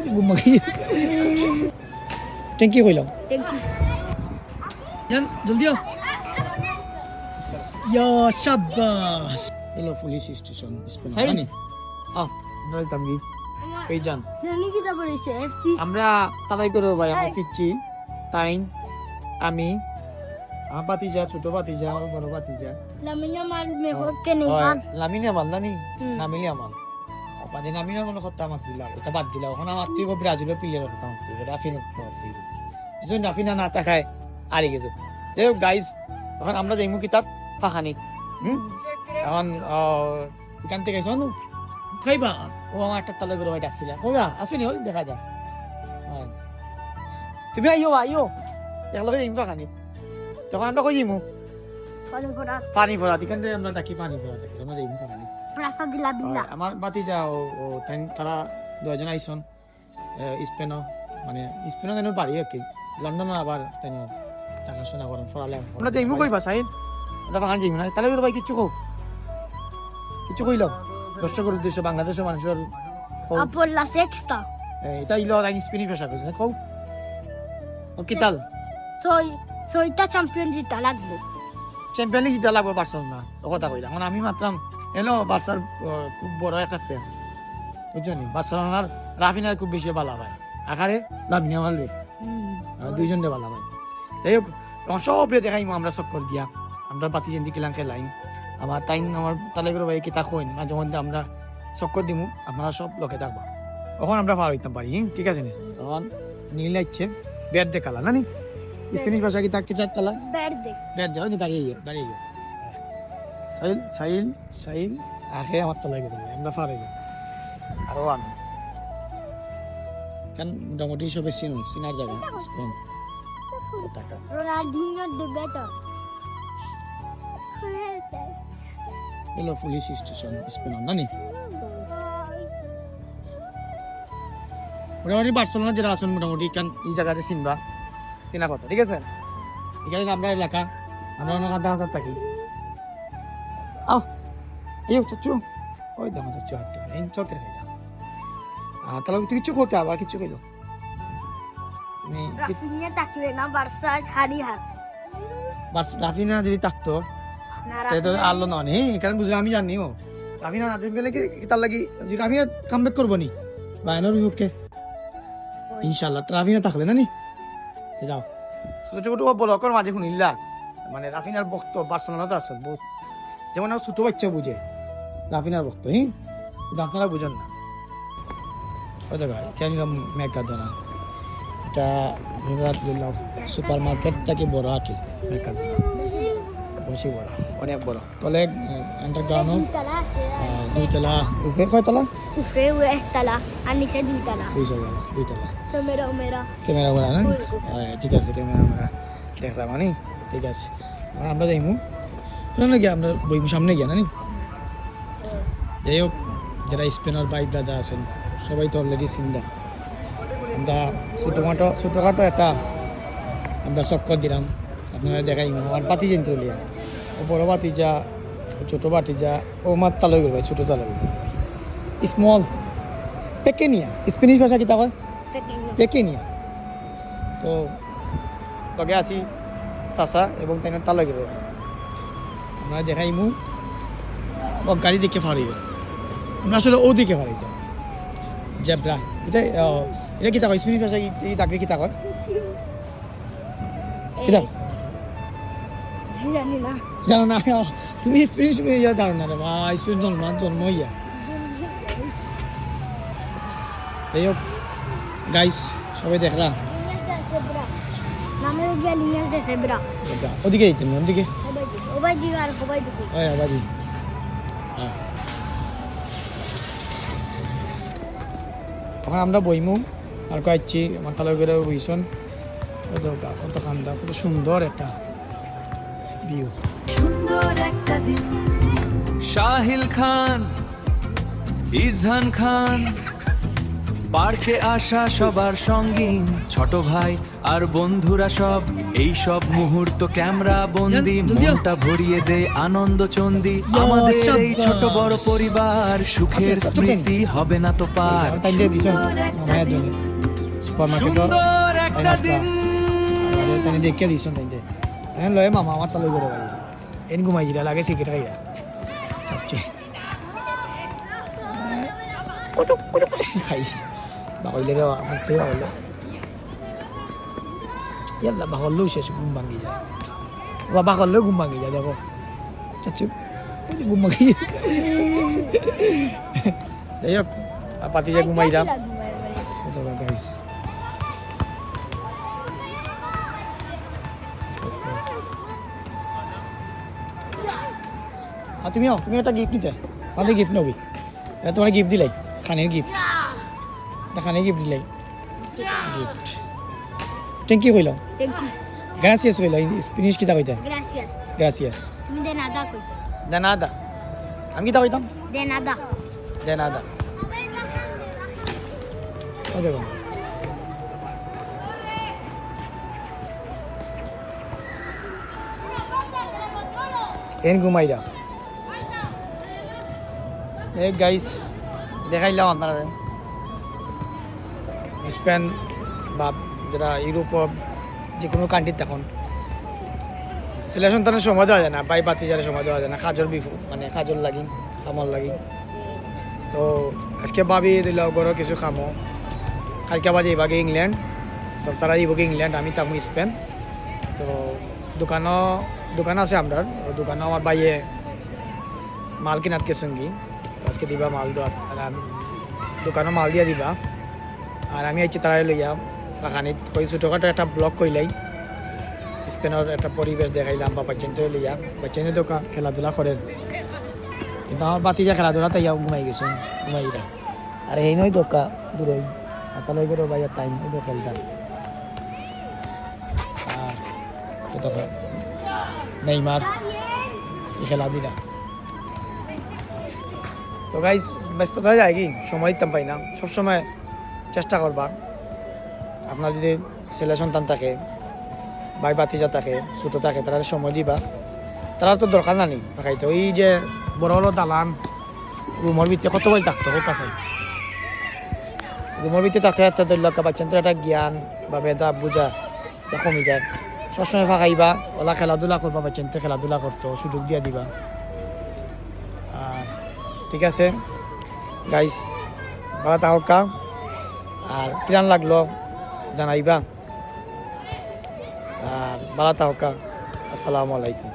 ঘুমাই thank you কইলাম thank you জান জলদি আও ইয়া শাবাশ এলো পুলিশ স্টেশন স্পেন নয় তামগি এই জান জানি কি যাব রইছে এফসি আমরা তালাই করব ভাই আমরা ফিরছি তাইন আমি আমার বাতিজা ছোট বাতিজা বড় বাতিজা লামিনা মার মেহর কে নেই লামিনা মাল নানি নামিলি আমার মানে নামিনা মনে করতে আমার দিলা ওটা বাদ দিলা ওখানে আমার তুই ব্রাজিলের প্লেয়ার কথা রাফিনা যখন রাফিনা না তাকায় আরে গেছে যাই হোক গাইজ এখন আমরা যাইমু কিতাব ফাঁকানি এখন এখান থেকে শোনো খাইবা ও আমার একটা তালে করে ডাকছিল কইবা আসুনি হল দেখা যায় তুমি আইও একলগে যাইম ফাঁকানি তখন আমরা কই যাইমু পানি ভরা এখান থেকে আমরা ডাকি পানি ভরা দেখি আমরা যাইমু ফাঁকানি প্রাসাদ দিলা বিলা আমার বাতি যাও ও তারা দুজন আইসন স্পেনও মানে স্পেনও যেন বাড়ি আর কি লন্ডনও আবার তেন দেখাশোনা করেন ফরালে আমরা যাইমু কইবা সাইদ আমরা বাগান যাইমু না তাহলে ভাই কিছু কইল দর্শকের উদ্দেশ্যে বাংলাদেশের মানুষের por la sexta এটা ইলো আইন স্পেনি ভাষা কইছে কও ও কি তাল soy ta champion জিতা লাগবো চ্যাম্পিয়ন লিগ জিতা লাগবে বার্সেলোনা ও কথা কইলা এখন আমি মাত্রাম এলো বার্সার খুব বড় একটা ফ্যান বুঝছনি বার্সেলোনার রাফিনার খুব বেশি ভালো ভাই আকারে লামিনা মারলে দুইজন দে ভালো ভাই তাই হোক সবরে দেখাইমু আমরা চক্কর দিয়া আমরা বাতি জেন্দি কিলাঙ্কে লাইন আমার টাইম আমার তালে করে ভাই কিতা কইন মাঝে মধ্যে আমরা চক্কর দিমু আপনারা সব লোকে থাকবা তখন আমরা পার হইতাম পারি ঠিক আছে নি তখন নীল লাগছে ব্যাট দে কালা না নি স্পেনিশ ভাষা কি তাকে চার কালা ব্যাট দে ওই দাঁড়িয়ে সাইল আখে আমার তলায় গেল আমরা পার হইলাম আরো আমি কারণ মোটামুটি সবে সিনার যাবে স্পেন রোনাল্ডিনিও de better এলো পুলিশ স্টেশন স্পেন না নি মোটামুটি বার্সেলোনা যারা আছেন মোটামুটি কারণ এই জায়গাতে চিনা কথা ঠিক আছে এখানে আমরা এলাকা আমরা অনেক আধা থাকি আও এই চাচু ওই দাম চাচু হাঁটতে এই চলতে খাই তাহলে তুই কিছু খোকে আবার কিছু কইলো রাফিনা তাকলে না বার্সা হারি হার রাফিনা যদি থাকতো তো আল্লাহ না নেই কারণ বুঝলে আমি জানি ও রাফিনা না গেলে কি তার লাগি রাফিনা কামব্যাক করবো নি বায়নার বিপক্ষে ইনশাআল্লাহ রাফিনা থাকলে না নি যাও ছোট ছোট বলকর মাঝে শুনিলা মানে রাফিনার বক্ত বার্সেলোনাতে আছে বহুত যেমন ছোট বাচ্চা বুঝে রাফিনার বক্ত কিন্তু আপনারা বুঝেন না ওই দেখা কেন মেকা দানা এটা সুপার মার্কেটটাকে বড় আঁকি মেকা বেশি বড় অনেক বড় তলে আন্ডারগ্রাউন্ড দুইতলা উপরে কয়তলা উপরে একতলা আর নিচে দুইতলা ক্যামেরা বড় না ঠিক আছে ক্যামেরা দেখলাম মানে ঠিক আছে আমরা যাইমু কোন গিয়ে আমরা বইমু সামনে গিয়া না নি যাই হোক যারা স্পেনার বাইক দাদা আছেন সবাই তো অলরেডি চিন্তা আমরা ছোটোখাটো একটা আমরা চক্কর দিলাম আপনারা দেখাই আমার বাতি যেন তুলিয়া ও বড় বাতিজা ছোটো বাতিজা ও মার তালই গেল ছোটো তালই স্মল পেকেনিয়া স্পেনিশ ভাষা কি তা কয় পেকেনিয়া তো লগে আছি চাচা এবং তাই তালই গেল আমরা দেখাইমু ও গাড়ি দেখে ফারিব আমরা আসলে ওদিকে ফারিব জেব্রা এটা কি কয় স্পেনিশ ভাষা এই তাকে কি কয় কিতা জানি না জানো না তুমি স্পেনিশ জানো না রে বা স্পেনিশ জন্ম ইয়া এই হোক গাইস সবাই দেখলাম নামে গিয়ে লিনিয়াল দে সেব্রা ওদিকে যেতেন ওদিকে ওবাই দি আর ওবাই দি ওই ওবাই দি এখন আমরা বইমু আর কয়েছি আমার তালের করে বইছন কত খান্দা কত সুন্দর একটা ভিউ সুন্দর একটা দিন শাহিল খান ইজহান খান পার্কে আসা সবার সঙ্গীন, ছোট ভাই আর বন্ধুরা সব, এই সব মুহূর্ত ক্যামেরা বন্দি, মনটা ভরিয়ে দেয় আনন্দ চন্দি। আমাদের এই ছোট বড় পরিবার, সুখের স্মৃতি হবে না তো পার। তাই দিয়ে দিছ মায়ের জন্য সুপার মার্কেট সুন্দর একটা দিন। তাই দেখে দিছ তাই দিয়ে এনে লয় মামা আমার তালই করে ভাই এন ঘুমাই জিরা লাগে সিগারেট খাইয়া সবচেয়ে কত খাইস বাকইলে রে আমার তো বাকইলে ইয়াল্লা বাকললেও শেষ ঘুম ভাঙি যায় বাকললেও ঘুম ভাঙি যায় দেখো চাচু ঘুম ভাঙি যাই হোক পাতি যা ঘুমাইলাম গাইস তুমি একটা গিফট নিতে আমাদের গিফট নেবি তোমার গিফট দিলাই খানের গিফট খানের গিফট দিলাই গিফট থ্যাংক ইউ কইলাম থ্যাংক ইউ গ্রাসিয়াস কইলাম স্প্যানিশ কিতা কইতা গ্রাসিয়াস গ্রাসিয়াস তুমি de nada কই de nada আমি কিতা কইতাম de nada de nada ও দেখো এন ঘুমাইরা এই গাইস দেখাইলাম আপনারা স্পেন বা যারা ইউরোপ যে কোনো কান্ট্রির তখন ছেলে সন্তানের সময় দেওয়া যায় না বাই বাতি যারা সময় দেওয়া যায় না কাজল মানে কাজল লাগি খামল লাগি তো আজকে ভাবি দিল বড় কিছু খামো কালকে বাজে এবাগে ইংল্যান্ড তো তারা ইবাগে ইংল্যান্ড আমি তামু স্পেন তো দোকান আছে আমরা দোকানও আমার বাইয়ে মাল কিনাতকে সঙ্গী আজকে দিবা মাল দেওয়া আর দোকানও মাল দিয়া দিবা আর আমি আইছি তারা লইয়া কাহানিত কই ছোটোখাটো একটা ব্লগ কইলাই স্পেনের একটা পরিবেশ দেখাইলাম বা বাচ্চানটো লইয়া বাচ্চানে তো খেলাধুলা করেন কিন্তু আমার বাতি যা খেলাধুলা তাই ঘুমাই গেছে ঘুমাইরা আর এই নয় দোকা দূরই আপনার করে বাইয়া টাইম তো খেলতাম আর তো নেইমার খেলা দিলা তো গাইজ ব্যস্ততা যায় কি সময় দিতাম পাই না সবসময় চেষ্টা করবা আপনার যদি ছেলে সন্তান থাকে ভাই বাতিজা থাকে ছোটো থাকে তারা সময় দিবা তারা তো দরকার নানি খাইতে ওই যে বড় বড় দালান রুমের ভিতরে কত বই থাকতো হোক আছে রুমের ভিতরে থাকতে থাকতে ধরল বাচ্চান তো একটা জ্ঞান বা বেদা বুঝা কমে যায় সবসময় ফাঁকাইবা ওলা খেলাধুলা করবা বাচ্চান তো খেলাধুলা করতো সুযোগ দিয়া দিবা আর ঠিক আছে গাইস ভালো থাকা আর কিরান লাগলো জানাইবা আর ভালো থাকা আসসালামু আলাইকুম